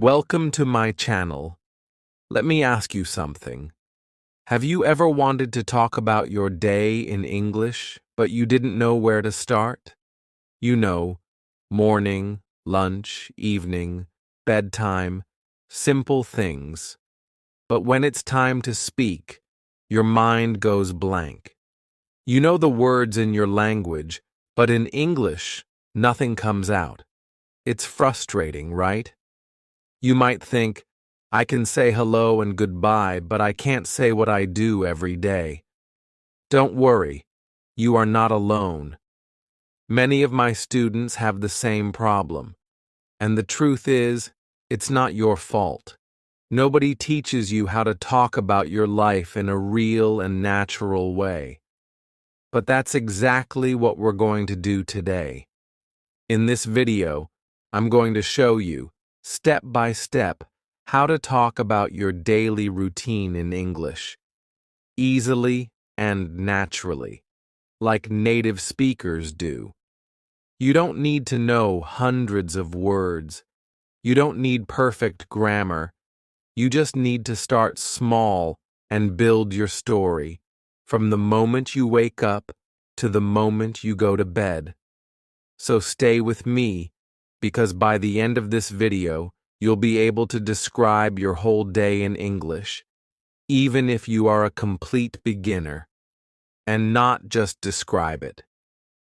Welcome to my channel. Let me ask you something. Have you ever wanted to talk about your day in English, but you didn't know where to start? You know, morning, lunch, evening, bedtime, simple things. But when it's time to speak, your mind goes blank. You know the words in your language, but in English, nothing comes out. It's frustrating, right? You might think, I can say hello and goodbye, but I can't say what I do every day. Don't worry, you are not alone. Many of my students have the same problem, and the truth is, it's not your fault. Nobody teaches you how to talk about your life in a real and natural way. But that's exactly what we're going to do today. In this video, I'm going to show you, step by step, how to talk about your daily routine in English, easily and naturally, like native speakers do. You don't need to know hundreds of words. You don't need perfect grammar. You just need to start small and build your story, from the moment you wake up to the moment you go to bed. So stay with me, because by the end of this video, you'll be able to describe your whole day in English, even if you are a complete beginner. And not just describe it.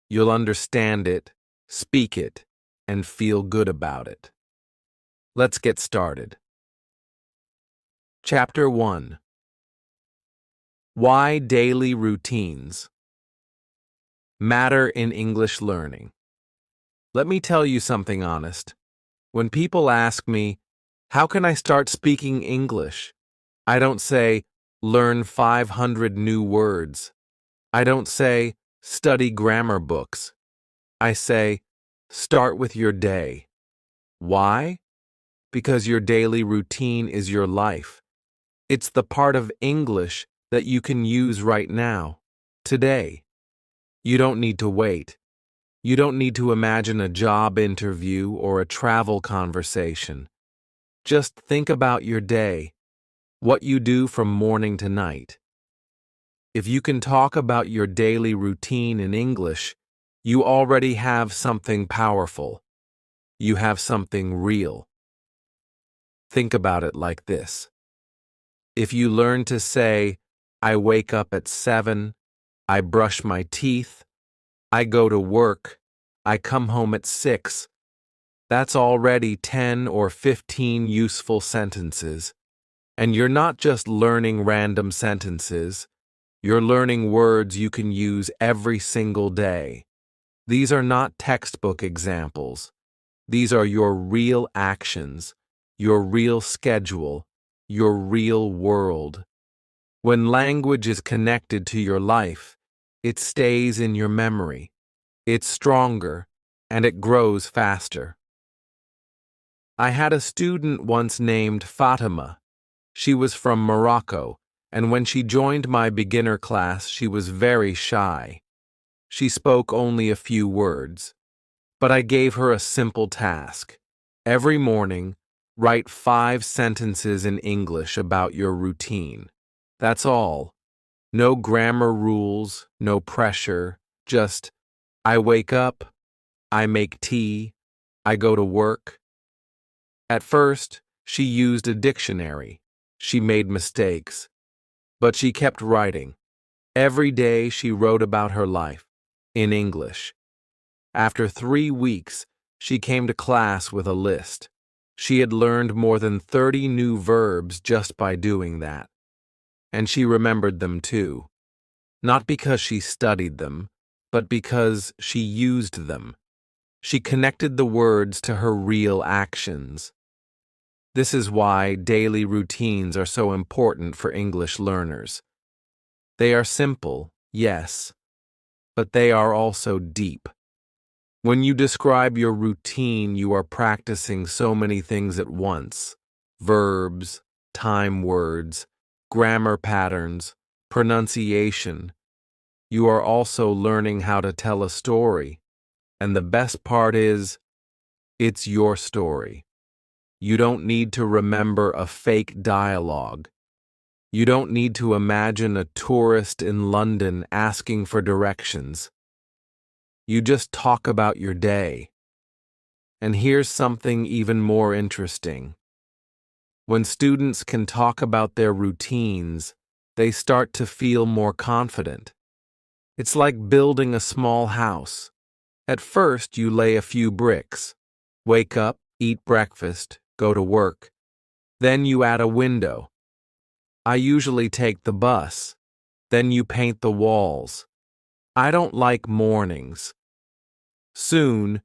You'll understand it, speak it, and feel good about it. Let's get started. Chapter 1. Why daily routines matter in English learning. Let me tell you something honest. When people ask me, how can I start speaking English? I don't say, learn 500 new words. I don't say, study grammar books. I say, start with your day. Why? Because your daily routine is your life. It's the part of English that you can use right now, today. You don't need to wait. You don't need to imagine a job interview or a travel conversation. Just think about your day, what you do from morning to night. If you can talk about your daily routine in English, you already have something powerful. You have something real. Think about it like this. If you learn to say, I wake up at 7, I brush my teeth, I go to work, I come home at 6, that's already 10 or 15 useful sentences. And you're not just learning random sentences, you're learning words you can use every single day. These are not textbook examples. These are your real actions, your real schedule, your real world. When language is connected to your life, it stays in your memory. It's stronger, and it grows faster. I had a student once named Fatima. She was from Morocco, and when she joined my beginner class, she was very shy. She spoke only a few words. But I gave her a simple task. Every morning, write 5 sentences in English about your routine. That's all. No grammar rules, no pressure, just, I wake up, I make tea, I go to work. At first, she used a dictionary. She made mistakes. But she kept writing. Every day she wrote about her life, in English. After 3 weeks, she came to class with a list. She had learned more than 30 new verbs just by doing that. And she remembered them too. Not because she studied them, but because she used them. She connected the words to her real actions. This is why daily routines are so important for English learners. They are simple, yes, but they are also deep. When you describe your routine, you are practicing so many things at once: verbs, time words, grammar patterns, pronunciation. You are also learning how to tell a story. And the best part is, it's your story. You don't need to remember a fake dialogue. You don't need to imagine a tourist in London asking for directions. You just talk about your day. And here's something even more interesting. When students can talk about their routines, they start to feel more confident. It's like building a small house. At first, you lay a few bricks. Wake up, eat breakfast, go to work. Then you add a window. I usually take the bus. Then you paint the walls. I don't like mornings. Soon,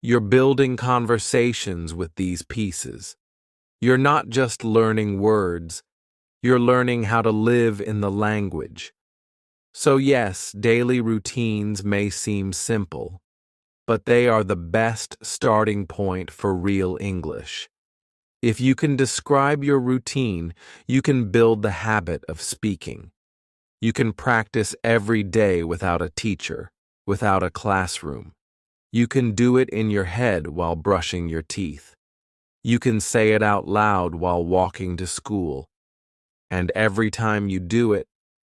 you're building conversations with these pieces. You're not just learning words, you're learning how to live in the language. So yes, daily routines may seem simple, but they are the best starting point for real English. If you can describe your routine, you can build the habit of speaking. You can practice every day without a teacher, without a classroom. You can do it in your head while brushing your teeth. You can say it out loud while walking to school. And every time you do it,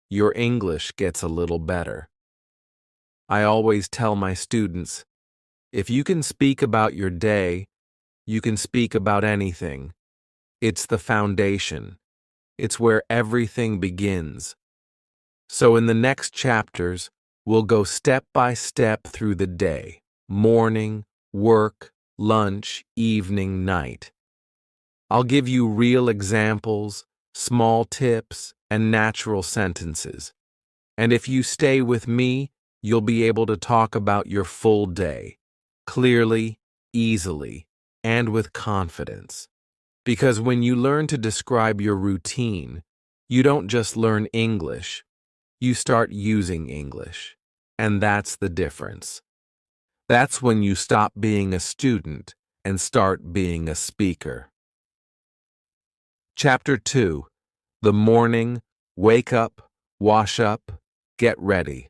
your English gets a little better. I always tell my students, if you can speak about your day, you can speak about anything. It's the foundation. It's where everything begins. So in the next chapters, we'll go step by step through the day. Morning, work, lunch, evening, night. I'll give you real examples, small tips, and natural sentences. And if you stay with me, you'll be able to talk about your full day, clearly, easily, and with confidence. Because when you learn to describe your routine, you don't just learn English, you start using English. And that's the difference. That's when you stop being a student and start being a speaker. Chapter 2. The morning, wake up, wash up, get ready.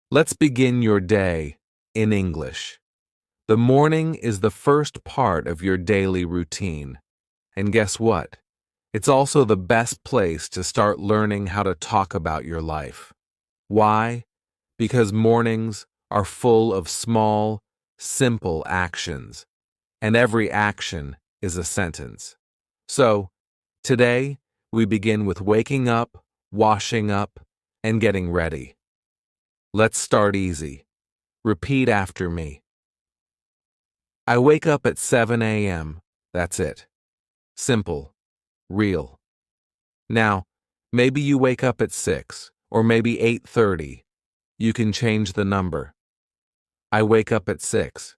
Let's begin your day in English. The morning is the first part of your daily routine. And guess what? It's also the best place to start learning how to talk about your life. Why? Because mornings are full of small, simple actions, and every action is a sentence. So, today, we begin with waking up, washing up, and getting ready. Let's start easy. Repeat after me. I wake up at 7 a.m. That's it. Simple. Real. Now, maybe you wake up at 6, or maybe 8:30. You can change the number. I wake up at 6.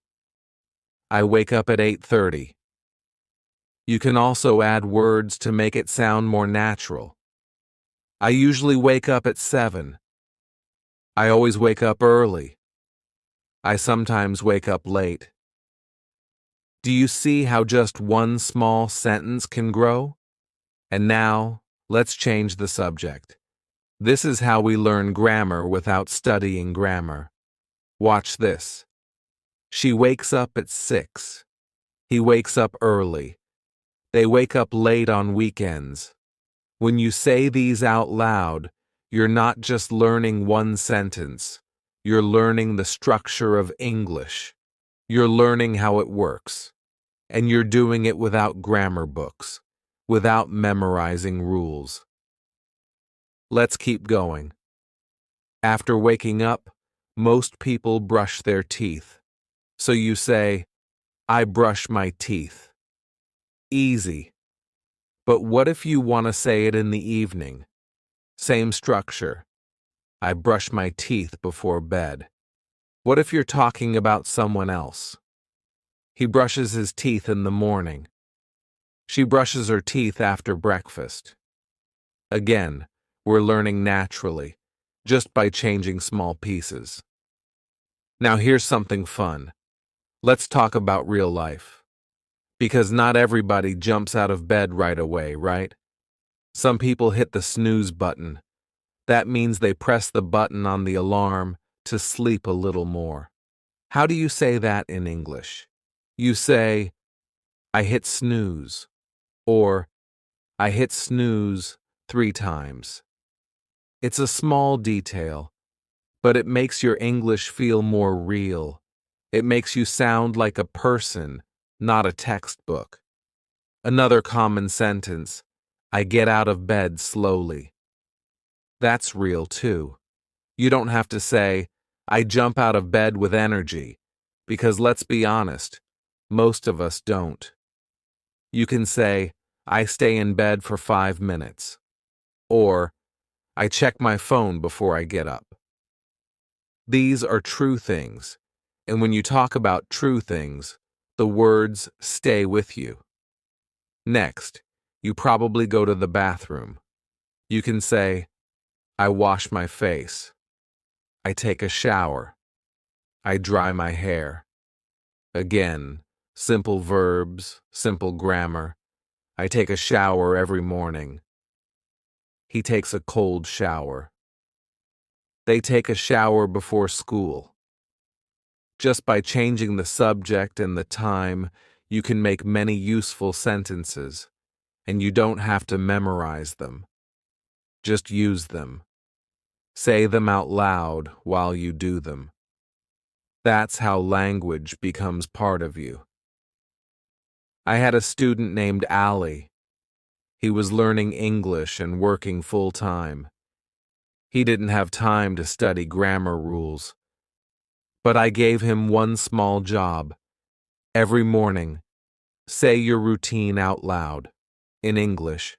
I wake up at 8:30. You can also add words to make it sound more natural. I usually wake up at 7. I always wake up early. I sometimes wake up late. Do you see how just one small sentence can grow? And now, let's change the subject. This is how we learn grammar without studying grammar. Watch this. She wakes up at 6. He wakes up early. They wake up late on weekends. When you say these out loud, you're not just learning one sentence. You're learning the structure of English. You're learning how it works. And you're doing it without grammar books, without memorizing rules. Let's keep going. After waking up, most people brush their teeth. So you say, I brush my teeth. Easy. But what if you want to say it in the evening? Same structure. I brush my teeth before bed. What if you're talking about someone else? He brushes his teeth in the morning. She brushes her teeth after breakfast. Again, we're learning naturally, just by changing small pieces. Now here's something fun. Let's talk about real life. Because not everybody jumps out of bed right away, right? Some people hit the snooze button. That means they press the button on the alarm to sleep a little more. How do you say that in English? You say, I hit snooze, or I hit snooze 3 times. It's a small detail, but it makes your English feel more real. It makes you sound like a person, not a textbook. Another common sentence, I get out of bed slowly. That's real too. You don't have to say, I jump out of bed with energy, because let's be honest, most of us don't. You can say, I stay in bed for 5 minutes, or I check my phone before I get up. These are true things, and when you talk about true things, the words stay with you. Next, you probably go to the bathroom. You can say, I wash my face. I take a shower. I dry my hair. Again, simple verbs, simple grammar. I take a shower every morning. He takes a cold shower. They take a shower before school. Just by changing the subject and the time, you can make many useful sentences, and you don't have to memorize them. Just use them. Say them out loud while you do them. That's how language becomes part of you. I had a student named Ali. He was learning English and working full-time. He didn't have time to study grammar rules. But I gave him one small job. Every morning, say your routine out loud, in English,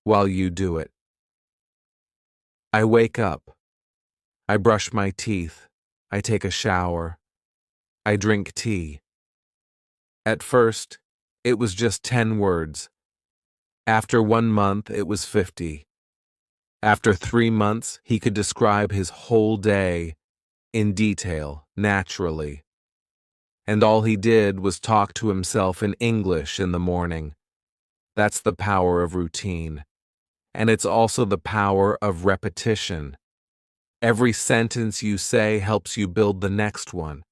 while you do it. I wake up. I brush my teeth. I take a shower. I drink tea. At first, it was just 10 words. After 1 month, it was 50. After 3 months, he could describe his whole day in detail, naturally. And all he did was talk to himself in English in the morning. That's the power of routine. And it's also the power of repetition. Every sentence you say helps you build the next one.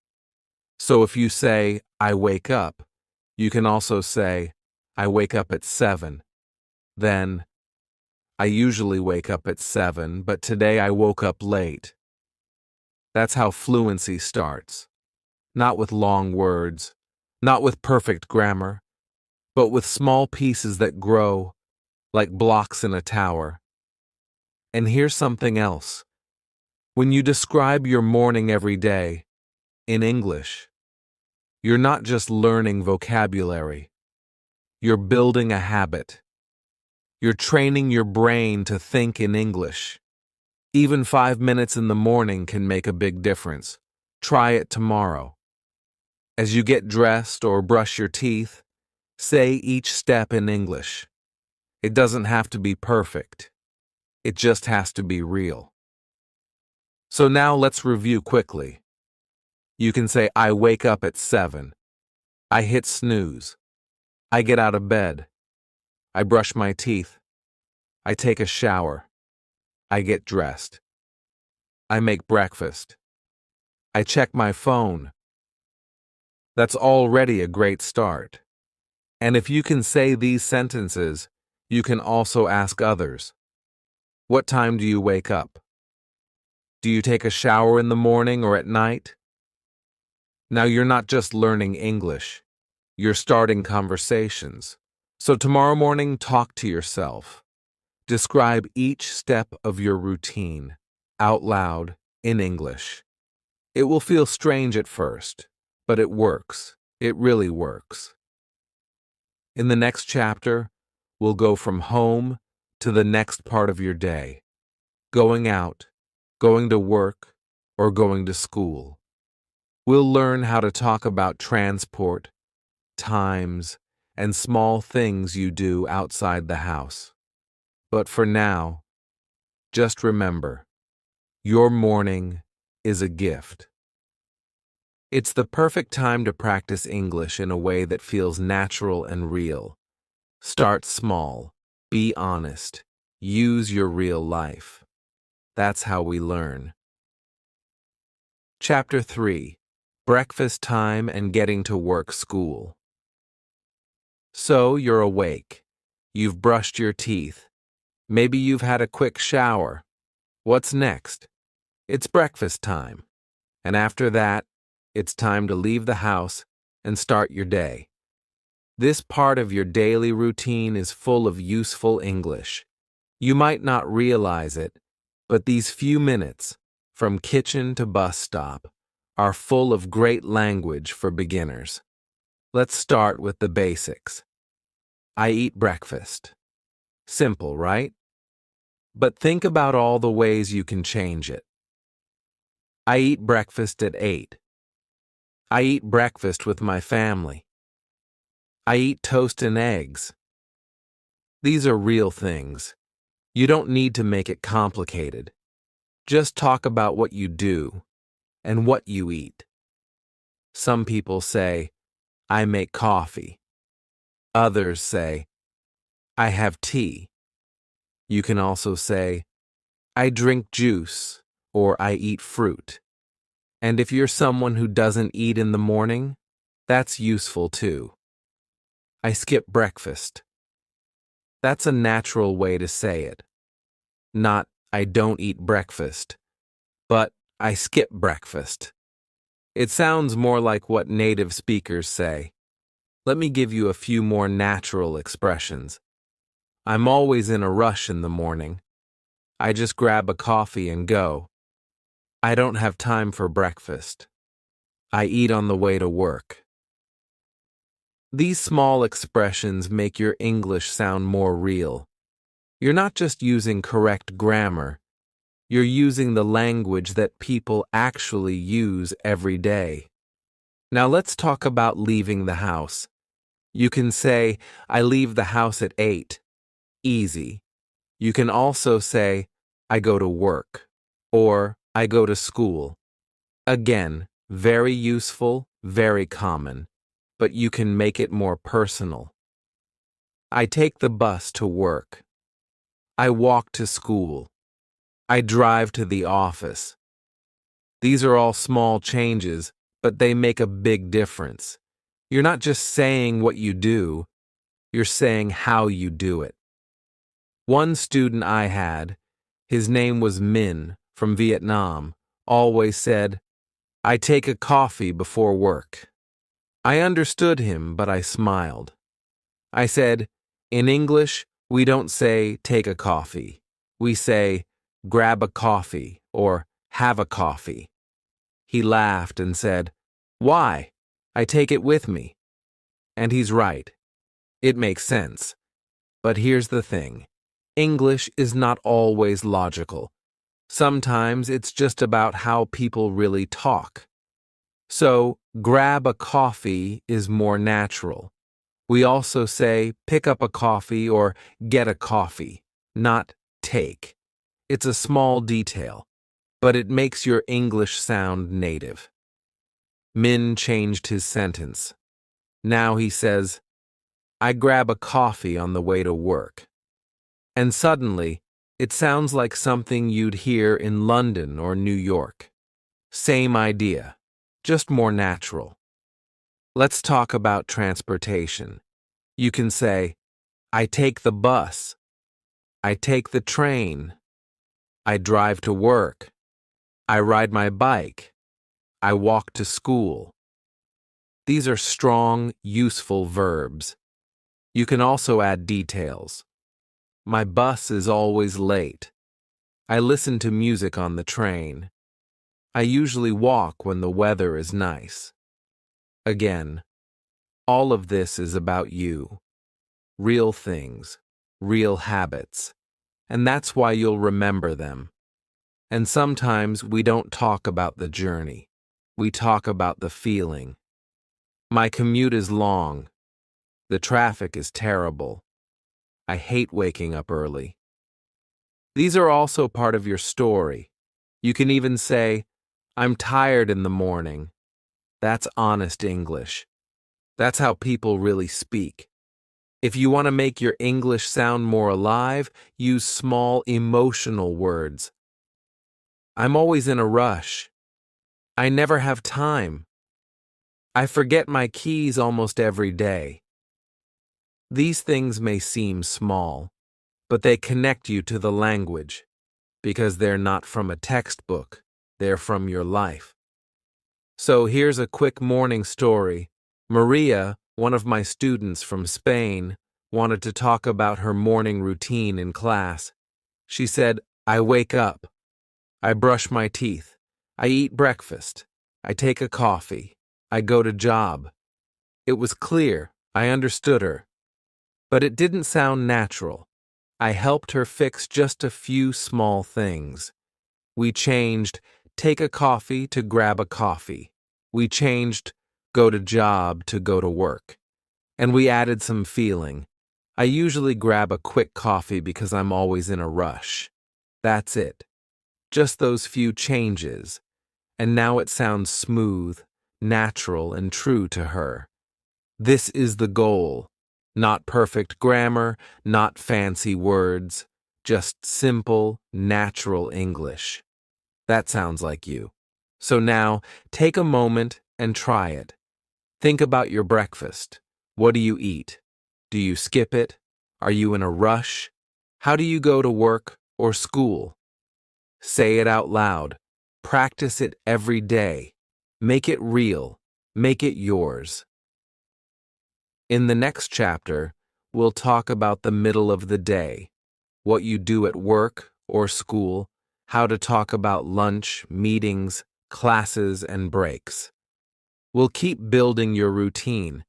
So if you say, I wake up, you can also say, I wake up at 7. Then, I usually wake up at 7, but today I woke up late. That's how fluency starts. Not with long words, not with perfect grammar, but with small pieces that grow like blocks in a tower. And here's something else. When you describe your morning every day in English, you're not just learning vocabulary. You're building a habit. You're training your brain to think in English. Even 5 minutes in the morning can make a big difference. Try it tomorrow. As you get dressed or brush your teeth, say each step in English. It doesn't have to be perfect. It just has to be real. So now let's review quickly. You can say, I wake up at 7. I hit snooze. I get out of bed. I brush my teeth. I take a shower. I get dressed. I make breakfast. I check my phone. That's already a great start. And if you can say these sentences, you can also ask others. What time do you wake up? Do you take a shower in the morning or at night? Now you're not just learning English. You're starting conversations. So tomorrow morning, talk to yourself. Describe each step of your routine, out loud, in English. It will feel strange at first, but it works. It really works. In the next chapter, we'll go from home to the next part of your day. Going out, going to work, or going to school. We'll learn how to talk about transport, times, and small things you do outside the house. But for now, just remember, your morning is a gift. It's the perfect time to practice English in a way that feels natural and real. Start small, be honest, use your real life. That's how we learn. Chapter 3. Breakfast time and getting to work school. So you're awake. You've brushed your teeth. Maybe you've had a quick shower. What's next? It's breakfast time. And after that, it's time to leave the house and start your day. This part of your daily routine is full of useful English. You might not realize it, but these few minutes, from kitchen to bus stop, are full of great language for beginners. Let's start with the basics. I eat breakfast. Simple, right? But think about all the ways you can change it. I eat breakfast at 8. I eat breakfast with my family. I eat toast and eggs. These are real things. You don't need to make it complicated. Just talk about what you do and what you eat. Some people say, I make coffee. Others say, I have tea. You can also say, I drink juice or I eat fruit. And if you're someone who doesn't eat in the morning, that's useful too. I skip breakfast. That's a natural way to say it. Not, I don't eat breakfast, but I skip breakfast. It sounds more like what native speakers say. Let me give you a few more natural expressions. I'm always in a rush in the morning. I just grab a coffee and go. I don't have time for breakfast. I eat on the way to work. These small expressions make your English sound more real. You're not just using correct grammar, you're using the language that people actually use every day. Now let's talk about leaving the house. You can say, I leave the house at 8. Easy. You can also say, I go to work, or I go to school. Again, very useful, very common, but you can make it more personal. I take the bus to work. I walk to school. I drive to the office. These are all small changes, but they make a big difference. You're not just saying what you do, you're saying how you do it. One student I had, his name was Minh from Vietnam, always said, I take a coffee before work. I understood him, but I smiled. I said, in English, we don't say take a coffee. We say grab a coffee or have a coffee. He laughed and said, why? I take it with me. And he's right. It makes sense. But here's the thing. English is not always logical. Sometimes it's just about how people really talk. So, grab a coffee is more natural. We also say pick up a coffee or get a coffee, not take. It's a small detail, but it makes your English sound native. Minh changed his sentence. Now he says, I grab a coffee on the way to work. And suddenly, it sounds like something you'd hear in London or New York. Same idea, just more natural. Let's talk about transportation. You can say, I take the bus. I take the train. I drive to work. I ride my bike. I walk to school. These are strong, useful verbs. You can also add details. My bus is always late. I listen to music on the train. I usually walk when the weather is nice. Again, all of this is about you. Real things, real habits. And that's why you'll remember them. And sometimes we don't talk about the journey. We talk about the feeling. My commute is long. The traffic is terrible. I hate waking up early. These are also part of your story. You can even say, I'm tired in the morning. That's honest English. That's how people really speak. If you want to make your English sound more alive, use small emotional words. I'm always in a rush. I never have time. I forget my keys almost every day. These things may seem small, but they connect you to the language because they're not from a textbook, they're from your life. So here's a quick morning story. Maria, one of my students from Spain, wanted to talk about her morning routine in class. She said, I wake up, I brush my teeth, I eat breakfast, I take a coffee, I go to job. It was clear, I understood her. But it didn't sound natural. I helped her fix just a few small things. We changed take a coffee to grab a coffee. We changed go to job to go to work. And we added some feeling. I usually grab a quick coffee because I'm always in a rush. That's it. Just those few changes. And now it sounds smooth, natural, and true to her. This is the goal. Not perfect grammar, not fancy words, just simple, natural English. That sounds like you. So now, take a moment and try it. Think about your breakfast. What do you eat? Do you skip it? Are you in a rush? How do you go to work or school? Say it out loud. Practice it every day. Make it real. Make it yours. In the next chapter, we'll talk about the middle of the day, what you do at work or school, how to talk about lunch, meetings, classes, and breaks. We'll keep building your routine,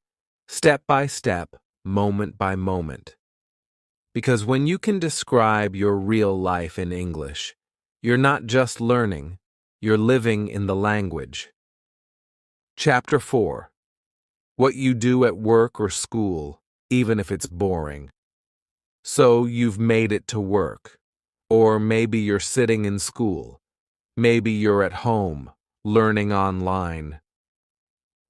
step by step, moment by moment. Because when you can describe your real life in English, you're not just learning, you're living in the language. Chapter 4. What you do at work or school, even if it's boring. So you've made it to work. Or maybe you're sitting in school. Maybe you're at home, learning online.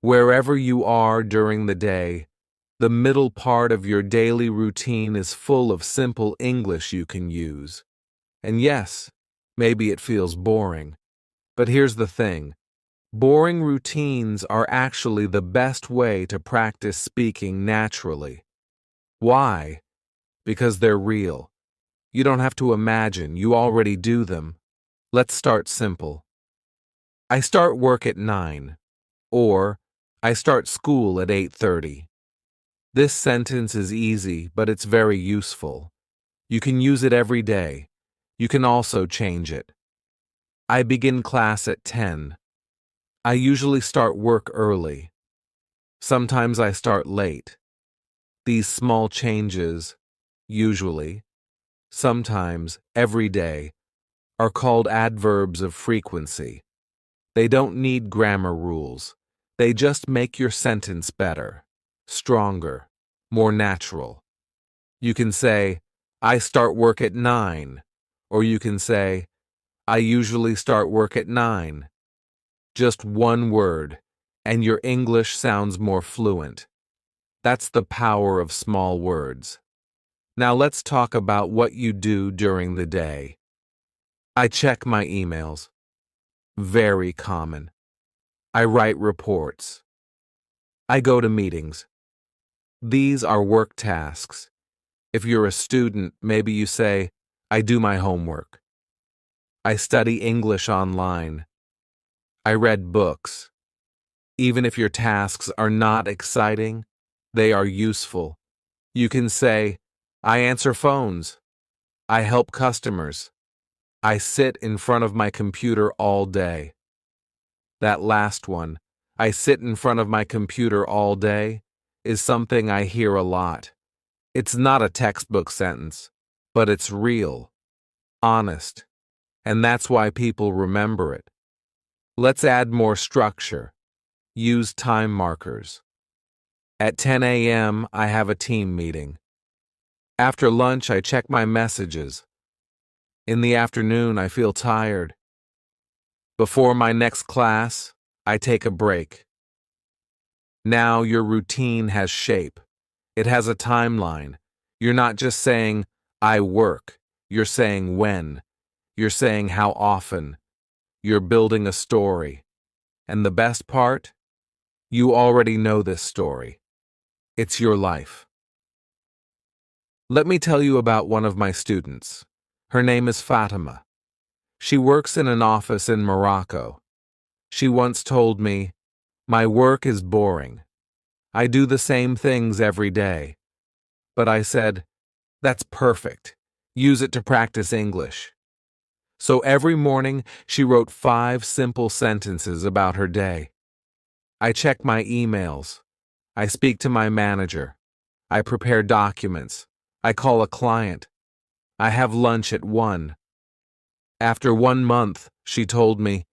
Wherever you are during the day, the middle part of your daily routine is full of simple English you can use. And yes, maybe it feels boring. But here's the thing. Boring routines are actually the best way to practice speaking naturally. Why? Because they're real. You don't have to imagine, you already do them. Let's start simple. I start work at 9, or I start school at 8:30. This sentence is easy, but it's very useful. You can use it every day. You can also change it. I begin class at 10. I usually start work early. Sometimes I start late. These small changes, usually, sometimes, every day, are called adverbs of frequency. They don't need grammar rules. They just make your sentence better, stronger, more natural. You can say, I start work at 9, or you can say, I usually start work at 9. Just one word, and your English sounds more fluent. That's the power of small words. Now let's talk about what you do during the day. I check my emails. Very common. I write reports. I go to meetings. These are work tasks. If you're a student, maybe you say, I do my homework. I study English online. I read books. Even if your tasks are not exciting, they are useful. You can say, I answer phones. I help customers. I sit in front of my computer all day. That last one, I sit in front of my computer all day, is something I hear a lot. It's not a textbook sentence, but it's real, honest, and that's why people remember it. Let's add more structure. Use time markers. At 10 a.m., I have a team meeting. After lunch, I check my messages. In the afternoon, I feel tired. Before my next class, I take a break. Now your routine has shape. It has a timeline. You're not just saying, I work. You're saying when. You're saying how often. You're building a story. And the best part? You already know this story. It's your life. Let me tell you about one of my students. Her name is Fatima. She works in an office in Morocco. She once told me, "My work is boring. I do the same things every day." But I said, "That's perfect. Use it to practice English." So every morning, she wrote 5 simple sentences about her day. I check my emails. I speak to my manager. I prepare documents. I call a client. I have lunch at 1. After 1 month, she told me,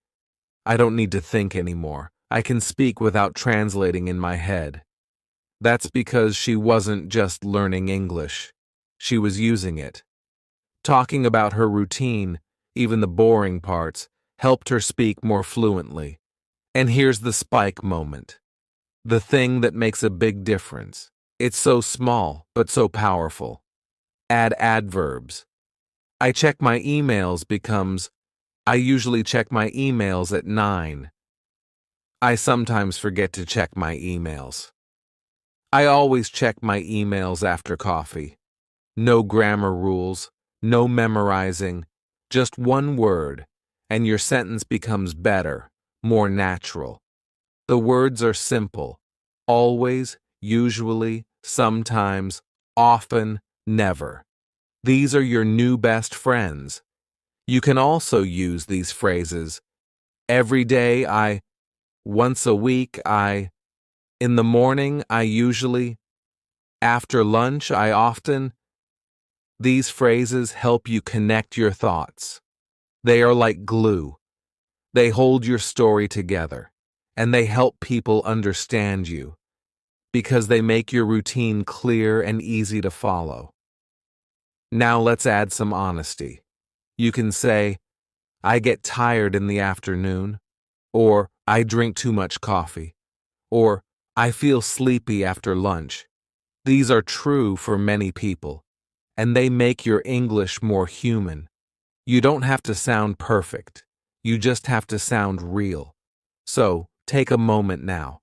"I don't need to think anymore. I can speak without translating in my head." That's because she wasn't just learning English. She was using it. Talking about her routine, even the boring parts, helped her speak more fluently. And here's the spike moment. The thing that makes a big difference. It's so small, but so powerful. Add adverbs. I check my emails becomes, I usually check my emails at 9. I sometimes forget to check my emails. I always check my emails after coffee. No grammar rules, no memorizing, just one word, and your sentence becomes better, more natural. The words are simple. Always, usually, sometimes, often, never. These are your new best friends. You can also use these phrases. Every day I, once a week I, in the morning I usually, after lunch I often. These phrases help you connect your thoughts. They are like glue. They hold your story together, and they help people understand you because they make your routine clear and easy to follow. Now let's add some honesty. You can say, "I get tired in the afternoon," or "I drink too much coffee," or "I feel sleepy after lunch." These are true for many people, and they make your English more human. You don't have to sound perfect. You just have to sound real. So, take a moment now.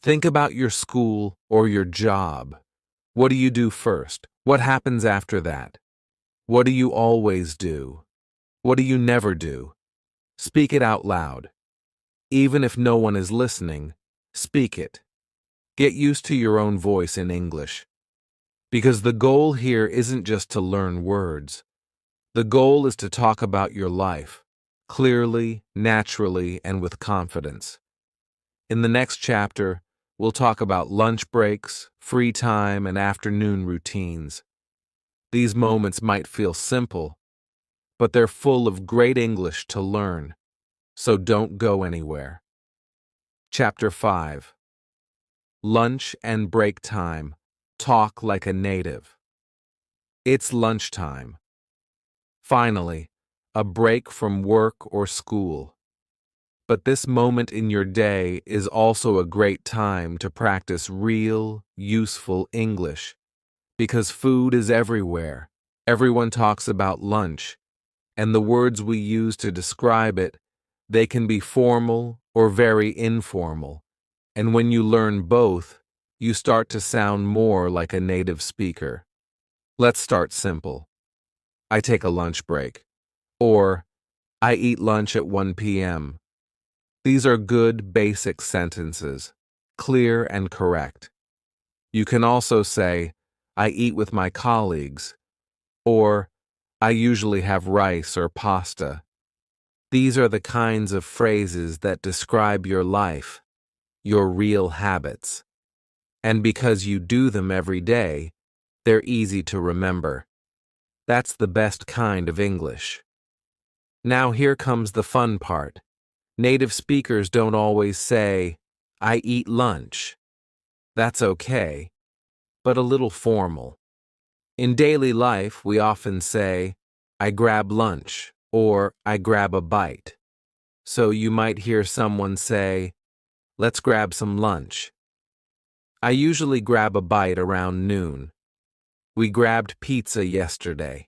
Think about your school or your job. What do you do first? What happens after that? What do you always do? What do you never do? Speak it out loud. Even if no one is listening, speak it. Get used to your own voice in English. Because the goal here isn't just to learn words. The goal is to talk about your life, clearly, naturally, and with confidence. In the next chapter, we'll talk about lunch breaks, free time, and afternoon routines. These moments might feel simple, but they're full of great English to learn, so don't go anywhere. Chapter 5. Lunch and break time. Talk like a native. It's lunchtime. Finally, a break from work or school. But this moment in your day is also a great time to practice real, useful English. Because food is everywhere. Everyone talks about lunch, and the words we use to describe it, they can be formal or very informal. And when you learn both, you start to sound more like a native speaker. Let's start simple. I take a lunch break. Or, I eat lunch at 1 p.m. These are good, basic sentences, clear and correct. You can also say, I eat with my colleagues, or I usually have rice or pasta. These are the kinds of phrases that describe your life, your real habits. And because you do them every day, they're easy to remember. That's the best kind of English. Now here comes the fun part. Native speakers don't always say, I eat lunch. That's okay, but a little formal. In daily life, we often say, I grab lunch, or I grab a bite. So you might hear someone say, let's grab some lunch. I usually grab a bite around noon. We grabbed pizza yesterday.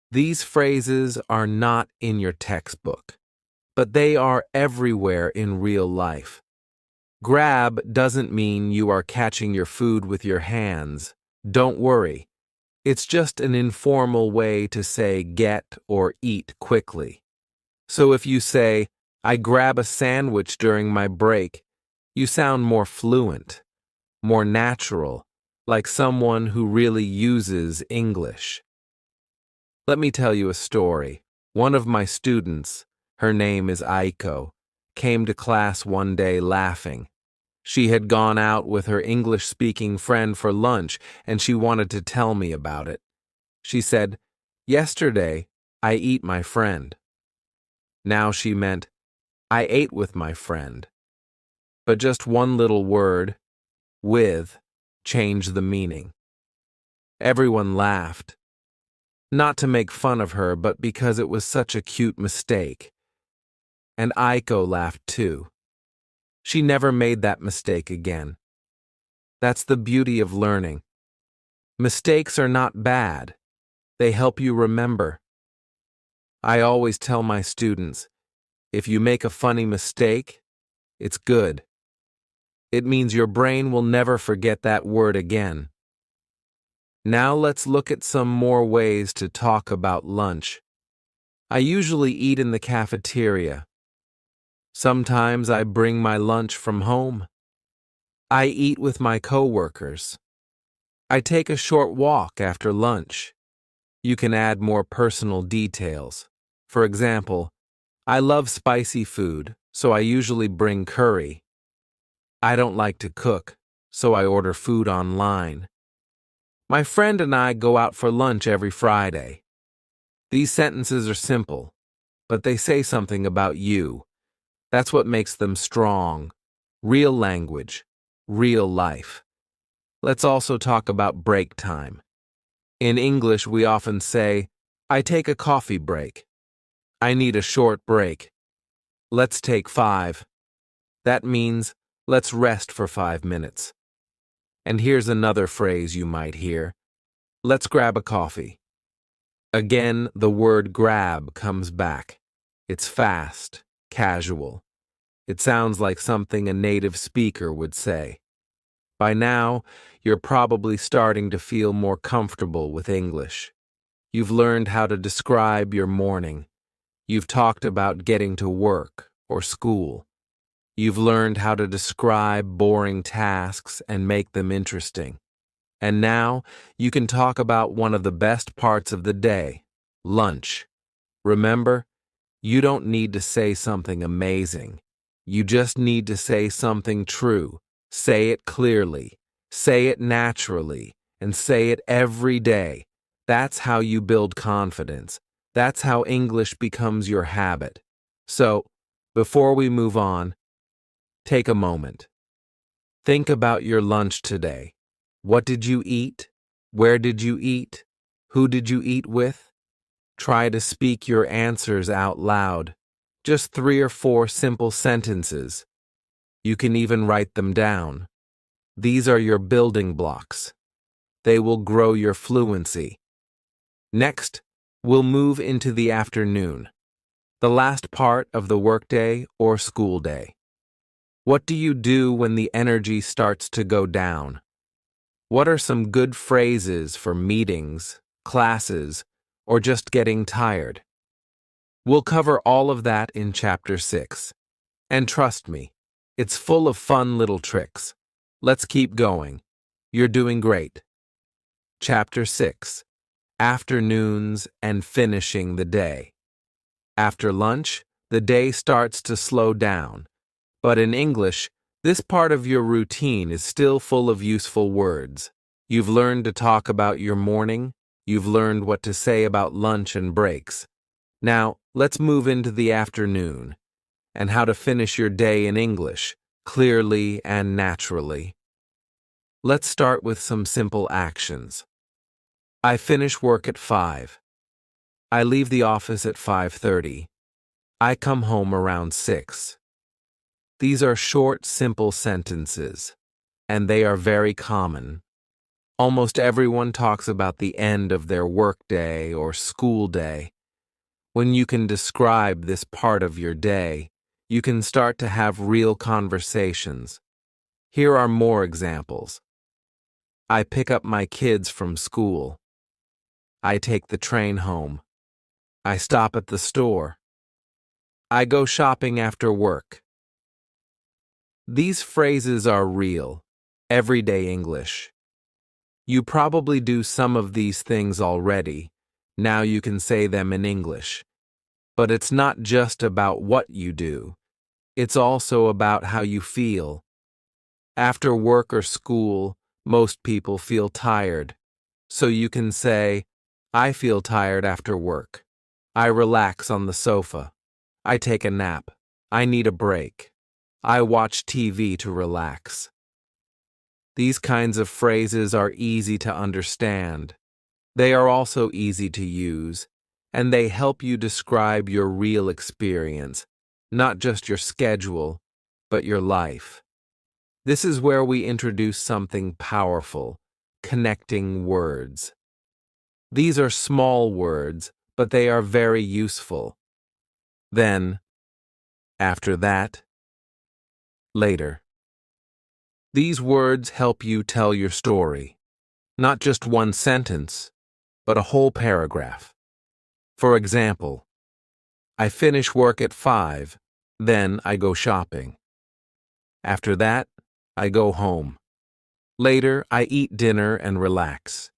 These phrases are not in your textbook, but they are everywhere in real life. Grab doesn't mean you are catching your food with your hands. Don't worry, It's just an informal way to say get or eat quickly. So if you say, I grab a sandwich during my break, you sound more fluent, more natural, like someone who really uses English. Let me tell you a story. One of my students, her name is Aiko, came to class one day laughing. She had gone out with her English-speaking friend for lunch, and she wanted to tell me about it. She said, "Yesterday, I eat my friend." Now she meant, I ate with my friend. But just one little word, with, changed the meaning. Everyone laughed. Not to make fun of her, but because it was such a cute mistake. And Aiko laughed too. She never made that mistake again. That's the beauty of learning. Mistakes are not bad. They help you remember. I always tell my students, if you make a funny mistake, it's good. It means your brain will never forget that word again. Now let's look at some more ways to talk about lunch. I usually eat in the cafeteria. Sometimes I bring my lunch from home. I eat with my coworkers. I take a short walk after lunch. You can add more personal details. For example, I love spicy food, so I usually bring curry. I don't like to cook, so I order food online. My friend and I go out for lunch every Friday. These sentences are simple, but they say something about you. That's what makes them strong. Real language, real life. Let's also talk about break time. In English, we often say, I take a coffee break. I need a short break. Let's take 5. That means, let's rest for 5 minutes. And here's another phrase you might hear. Let's grab a coffee. Again, the word grab comes back. It's fast, casual. It sounds like something a native speaker would say. By now, you're probably starting to feel more comfortable with English. You've learned how to describe your morning. You've talked about getting to work or school. You've learned how to describe boring tasks and make them interesting. And now, you can talk about one of the best parts of the day, lunch. Remember, you don't need to say something amazing. You just need to say something true. Say it clearly. Say it naturally. And say it every day. That's how you build confidence. That's how English becomes your habit. So, before we move on, take a moment. Think about your lunch today. What did you eat? Where did you eat? Who did you eat with? Try to speak your answers out loud. Just 3 or 4 simple sentences. You can even write them down. These are your building blocks. They will grow your fluency. Next, we'll move into the afternoon, the last part of the workday or school day. What do you do when the energy starts to go down? What are some good phrases for meetings, classes, or just getting tired? We'll cover all of that in Chapter 6. And trust me, it's full of fun little tricks. Let's keep going. You're doing great. Chapter 6. Afternoons and finishing the day. After lunch, the day starts to slow down. But in English, this part of your routine is still full of useful words. You've learned to talk about your morning. You've learned what to say about lunch and breaks. Now, let's move into the afternoon and how to finish your day in English, clearly and naturally. Let's start with some simple actions. I finish work at 5. I leave the office at 5:30. I come home around 6. These are short, simple sentences, and they are very common. Almost everyone talks about the end of their workday or school day. When you can describe this part of your day, you can start to have real conversations. Here are more examples. I pick up my kids from school. I take the train home. I stop at the store. I go shopping after work. These phrases are real, everyday English. You probably do some of these things already. Now you can say them in English. But it's not just about what you do. It's also about how you feel. After work or school, most people feel tired. So you can say, I feel tired after work. I relax on the sofa. I take a nap. I need a break. I watch TV to relax. These kinds of phrases are easy to understand. They are also easy to use, and they help you describe your real experience, not just your schedule, but your life. This is where we introduce something powerful, connecting words. These are small words, but they are very useful. Then, after that, later. These words help you tell your story, not just one sentence, but a whole paragraph. For example, I finish work at 5, then I go shopping. After that, I go home. Later, I eat dinner and relax.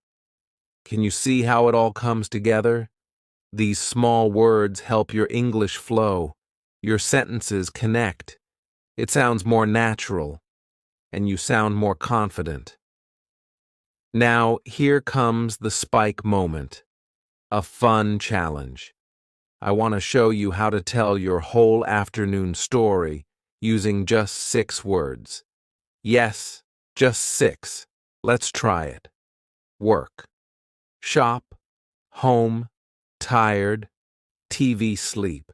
Can you see how it all comes together? These small words help your English flow. Your sentences connect. It sounds more natural, and you sound more confident. Now, here comes the spike moment, a fun challenge. I want to show you how to tell your whole afternoon story using just 6 words. Yes, just 6. Let's try it. Work, shop, home, tired, TV, sleep.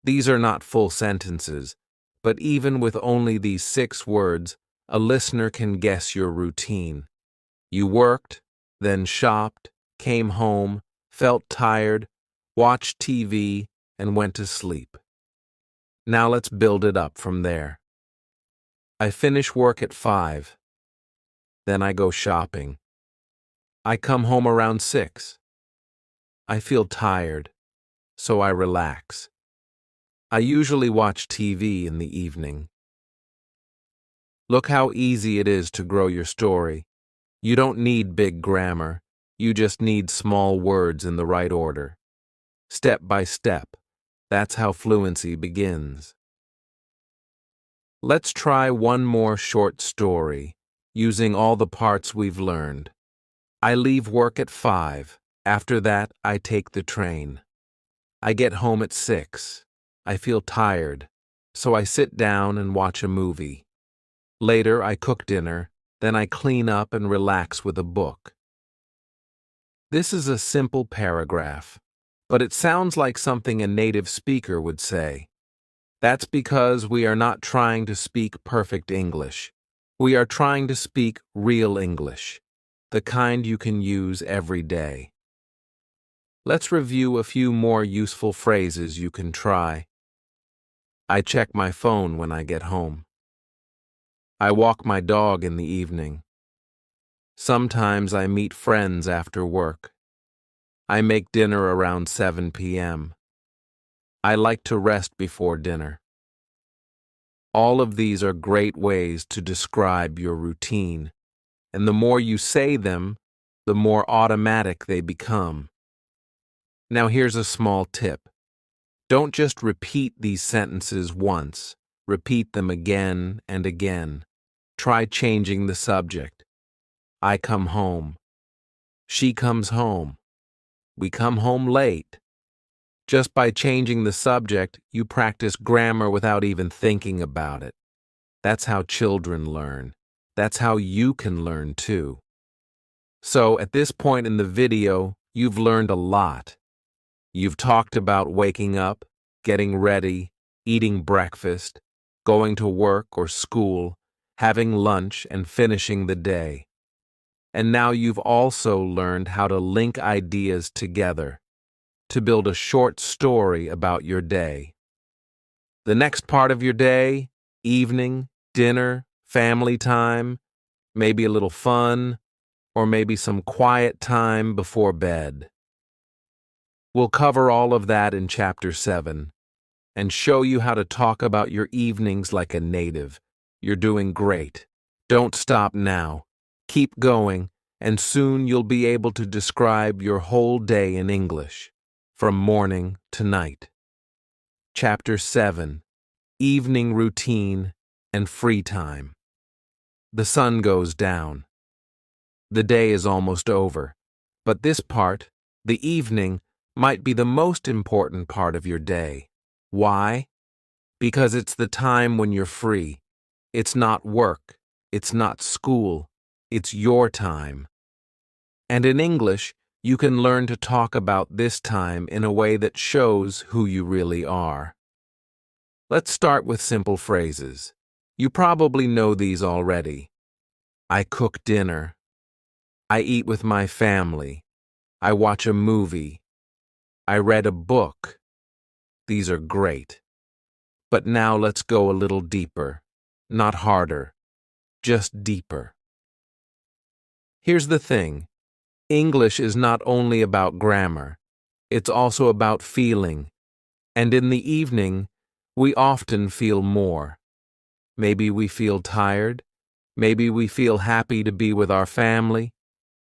These are not full sentences, but even with only these 6 words, a listener can guess your routine. You worked, then shopped, came home, felt tired, watched TV, and went to sleep. Now let's build it up from there. I finish work at 5. Then I go shopping. I come home around 6. I feel tired, so I relax. I usually watch TV in the evening. Look how easy it is to grow your story. You don't need big grammar. You just need small words in the right order. Step by step. That's how fluency begins. Let's try one more short story, using all the parts we've learned. I leave work at 5. After that, I take the train. I get home at 6. I feel tired, so I sit down and watch a movie. Later, I cook dinner, then I clean up and relax with a book. This is a simple paragraph, but it sounds like something a native speaker would say. That's because we are not trying to speak perfect English. We are trying to speak real English, the kind you can use every day. Let's review a few more useful phrases you can try. I check my phone when I get home. I walk my dog in the evening. Sometimes I meet friends after work. I make dinner around 7 p.m. I like to rest before dinner. All of these are great ways to describe your routine, and the more you say them, the more automatic they become. Now here's a small tip. Don't just repeat these sentences once. Repeat them again and again. Try changing the subject. I come home. She comes home. We come home late. Just by changing the subject, you practice grammar without even thinking about it. That's how children learn. That's how you can learn too. So at this point in the video, you've learned a lot. You've talked about waking up, getting ready, eating breakfast, going to work or school, having lunch, and finishing the day. And now you've also learned how to link ideas together, to build a short story about your day. The next part of your day, evening, dinner, family time, maybe a little fun, or maybe some quiet time before bed. We'll cover all of that in Chapter 7 and show you how to talk about your evenings like a native. You're doing great. Don't stop now. Keep going, and soon you'll be able to describe your whole day in English, from morning to night. Chapter 7: Evening Routine and Free Time. The sun goes down. The day is almost over, but this part, the evening, might be the most important part of your day. Why? Because it's the time when you're free. It's not work. It's not school. It's your time. And in English, you can learn to talk about this time in a way that shows who you really are. Let's start with simple phrases. You probably know these already. I cook dinner. I eat with my family. I watch a movie. I read a book. These are great. But now let's go a little deeper. Not harder, just deeper. Here's the thing. English is not only about grammar. It's also about feeling. And in the evening, we often feel more. Maybe we feel tired. Maybe we feel happy to be with our family.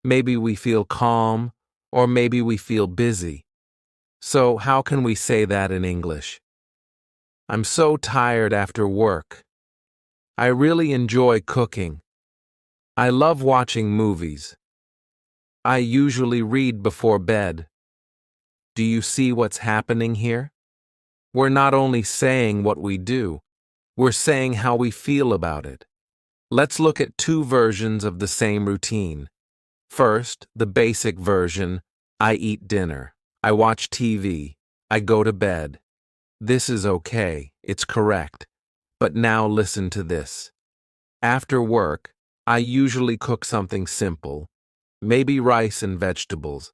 Maybe we feel calm. Or maybe we feel busy. So how can we say that in English? I'm so tired after work. I really enjoy cooking. I love watching movies. I usually read before bed. Do you see what's happening here? We're not only saying what we do, we're saying how we feel about it. Let's look at two versions of the same routine. First, the basic version: I eat dinner. I watch TV. I go to bed. This is okay. It's correct. But now listen to this. After work, I usually cook something simple, maybe rice and vegetables.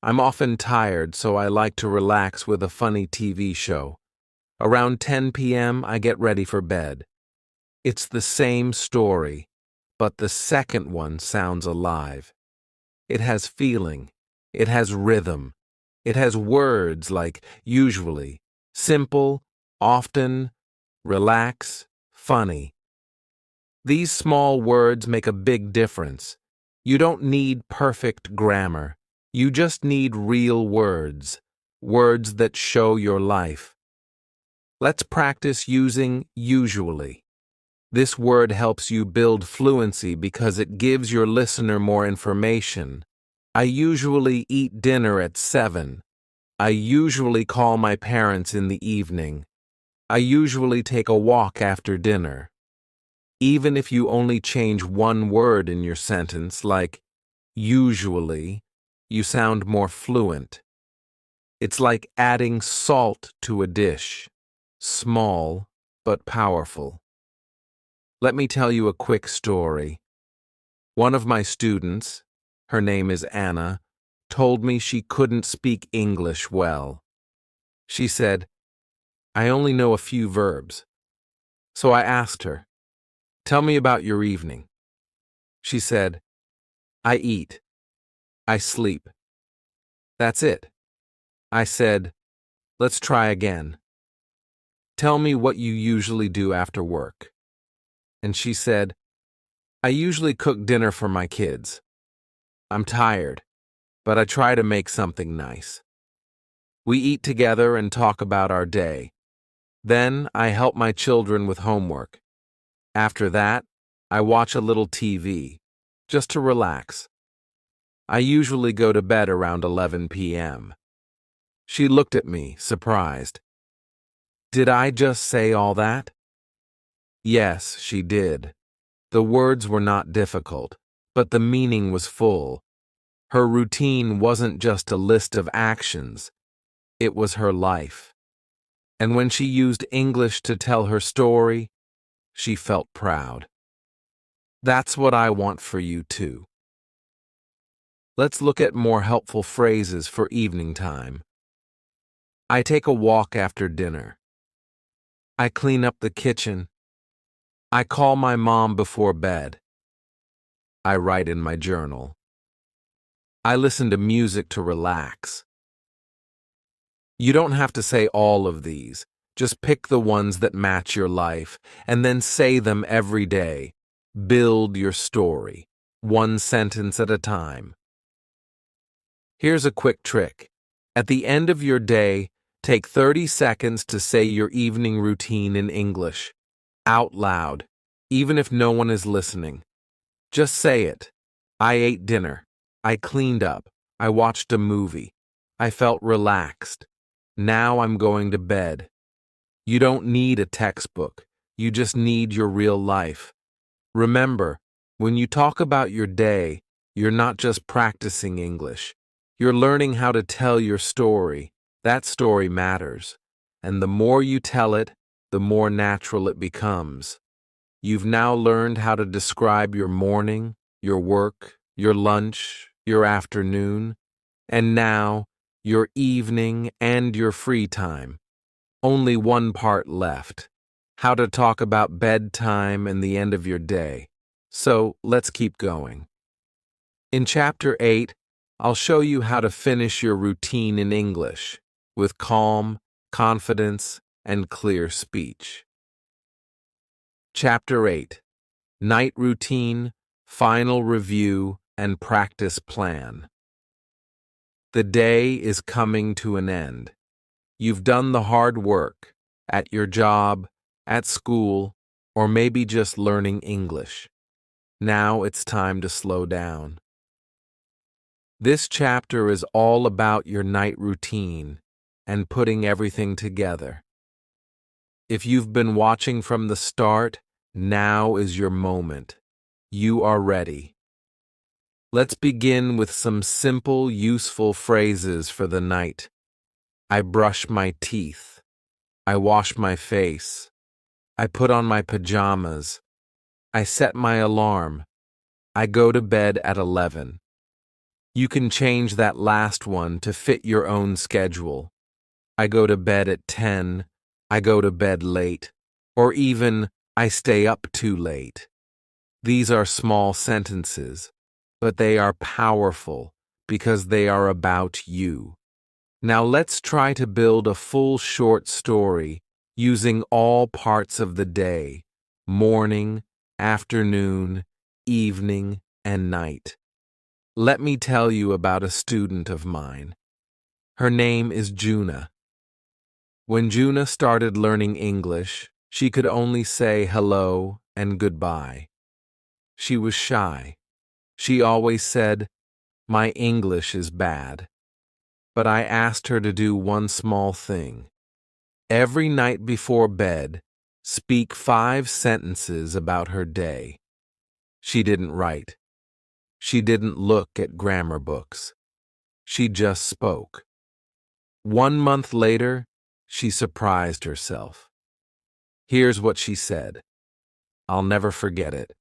I'm often tired, so I like to relax with a funny TV show. Around 10 p.m., I get ready for bed. It's the same story, but the second one sounds alive. It has feeling. It has rhythm. It has words like usually, simple, often, relax, funny. These small words make a big difference. You don't need perfect grammar. You just need real words, words that show your life. Let's practice using usually. This word helps you build fluency because it gives your listener more information. I usually eat dinner at 7. I usually call my parents in the evening. I usually take a walk after dinner. Even if you only change one word in your sentence, like usually, you sound more fluent. It's like adding salt to a dish. Small, but powerful. Let me tell you a quick story. One of my students, her name is Anna, told me she couldn't speak English well. She said, I only know a few verbs. So I asked her, tell me about your evening. She said, I eat. I sleep. That's it. I said, let's try again. Tell me what you usually do after work. And she said, I usually cook dinner for my kids. I'm tired, but I try to make something nice. We eat together and talk about our day. Then I help my children with homework. After that, I watch a little TV, just to relax. I usually go to bed around 11 p.m. She looked at me, surprised. Did I just say all that? Yes, she did. The words were not difficult, but the meaning was full. Her routine wasn't just a list of actions. It was her life. And when she used English to tell her story, she felt proud. That's what I want for you too. Let's look at more helpful phrases for evening time. I take a walk after dinner. I clean up the kitchen. I call my mom before bed. I write in my journal. I listen to music to relax. You don't have to say all of these. Just pick the ones that match your life and then say them every day. Build your story, one sentence at a time. Here's a quick trick. At the end of your day, take 30 seconds to say your evening routine in English, out loud, even if no one is listening. Just say it. I ate dinner. I cleaned up. I watched a movie. I felt relaxed. Now I'm going to bed. You don't need a textbook. You just need your real life. Remember, when you talk about your day, you're not just practicing English. You're learning how to tell your story. That story matters. And the more you tell it, the more natural it becomes. You've now learned how to describe your morning, your work, your lunch, your afternoon, and now your evening and your free time. Only one part left: how to talk about bedtime and the end of your day. So let's keep going. In Chapter 8, I'll show you how to finish your routine in English with calm, confidence, and clear speech. Chapter 8: Night Routine, Final Review, and Practice Plan. The day is coming to an end. You've done the hard work at your job, at school, or maybe just learning English. Now it's time to slow down. This chapter is all about your night routine and putting everything together. If you've been watching from the start, now is your moment. You are ready. Let's begin with some simple, useful phrases for the night. I brush my teeth. I wash my face. I put on my pajamas. I set my alarm. I go to bed at 11. You can change that last one to fit your own schedule. I go to bed at 10. I go to bed late. Or even, I stay up too late. These are small sentences, but they are powerful because they are about you. Now let's try to build a full short story using all parts of the day: morning, afternoon, evening, and night. Let me tell you about a student of mine. Her name is Juna. When Juna started learning English, she could only say hello and goodbye. She was shy. She always said, "My English is bad." But I asked her to do one small thing. Every night before bed, speak 5 sentences about her day. She didn't write. She didn't look at grammar books. She just spoke. 1 month later, she surprised herself. Here's what she said. I'll never forget it.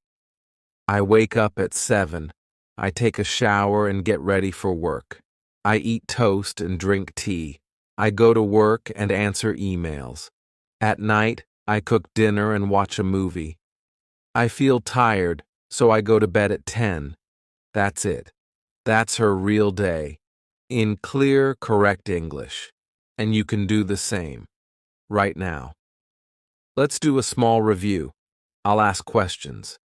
I wake up at 7. I take a shower and get ready for work. I eat toast and drink tea. I go to work and answer emails. At night, I cook dinner and watch a movie. I feel tired, so I go to bed at 10. That's it. That's her real day, in clear, correct English. And you can do the same, right now. Let's do a small review. I'll ask questions.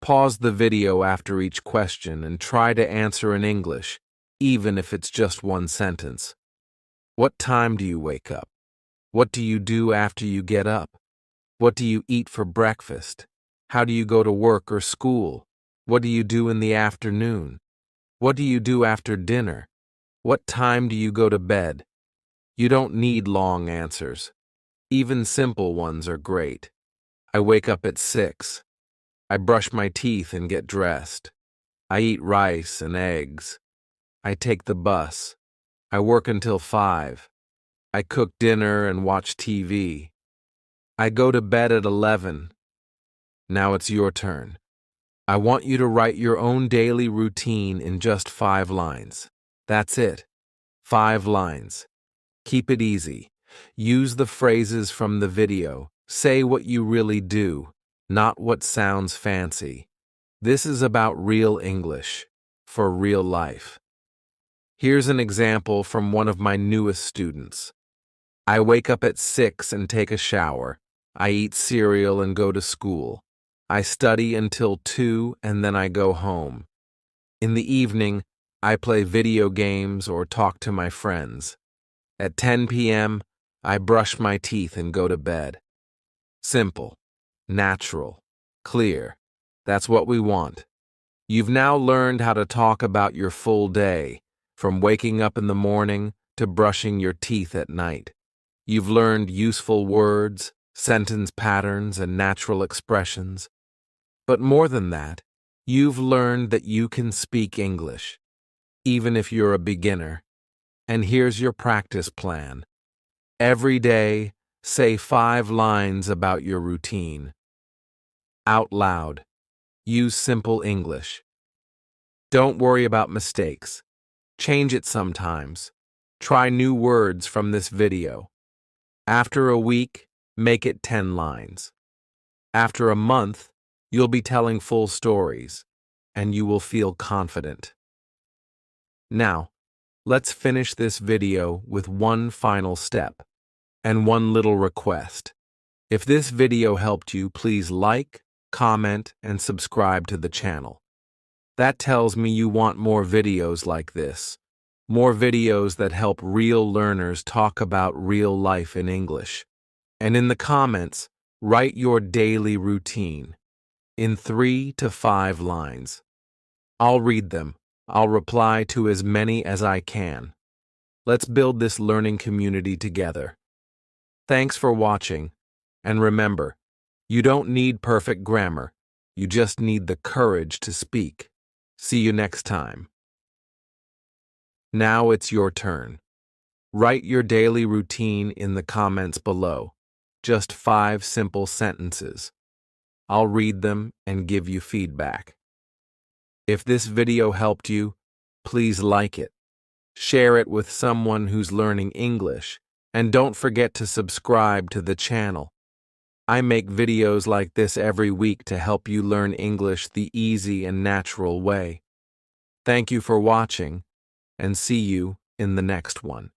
Pause the video after each question and try to answer in English, even if it's just one sentence. What time do you wake up? What do you do after you get up? What do you eat for breakfast? How do you go to work or school? What do you do in the afternoon? What do you do after dinner? What time do you go to bed? You don't need long answers. Even simple ones are great. I wake up at 6. I brush my teeth and get dressed. I eat rice and eggs. I take the bus. I work until 5. I cook dinner and watch TV. I go to bed at 11. Now it's your turn. I want you to write your own daily routine in just 5 lines. That's it. 5 lines. Keep it easy. Use the phrases from the video. Say what you really do, not what sounds fancy. This is about real English, for real life. Here's an example from one of my newest students. I wake up at 6 and take a shower. I eat cereal and go to school. I study until 2 and then I go home. In the evening, I play video games or talk to my friends. At 10 p.m., I brush my teeth and go to bed. Simple, natural, clear. That's what we want. You've now learned how to talk about your full day, from waking up in the morning to brushing your teeth at night. You've learned useful words, sentence patterns, and natural expressions. But more than that, you've learned that you can speak English, even if you're a beginner. And here's your practice plan. Every day, say 5 lines about your routine. Out loud. Use simple English. Don't worry about mistakes. Change it sometimes. Try new words from this video. After a week, make it 10 lines. After a month, you'll be telling full stories, and you will feel confident. Now, let's finish this video with one final step and one little request. If this video helped you, please like, comment, and subscribe to the channel. That tells me you want more videos like this, more videos that help real learners talk about real life in English. And in the comments, write your daily routine in 3 to 5 lines. I'll read them. I'll reply to as many as I can. Let's build this learning community together. Thanks for watching, and remember, you don't need perfect grammar, you just need the courage to speak. See you next time. Now it's your turn. Write your daily routine in the comments below. Just 5 simple sentences. I'll read them and give you feedback. If this video helped you, please like it. Share it with someone who's learning English, and don't forget to subscribe to the channel. I make videos like this every week to help you learn English the easy and natural way. Thank you for watching, and see you in the next one.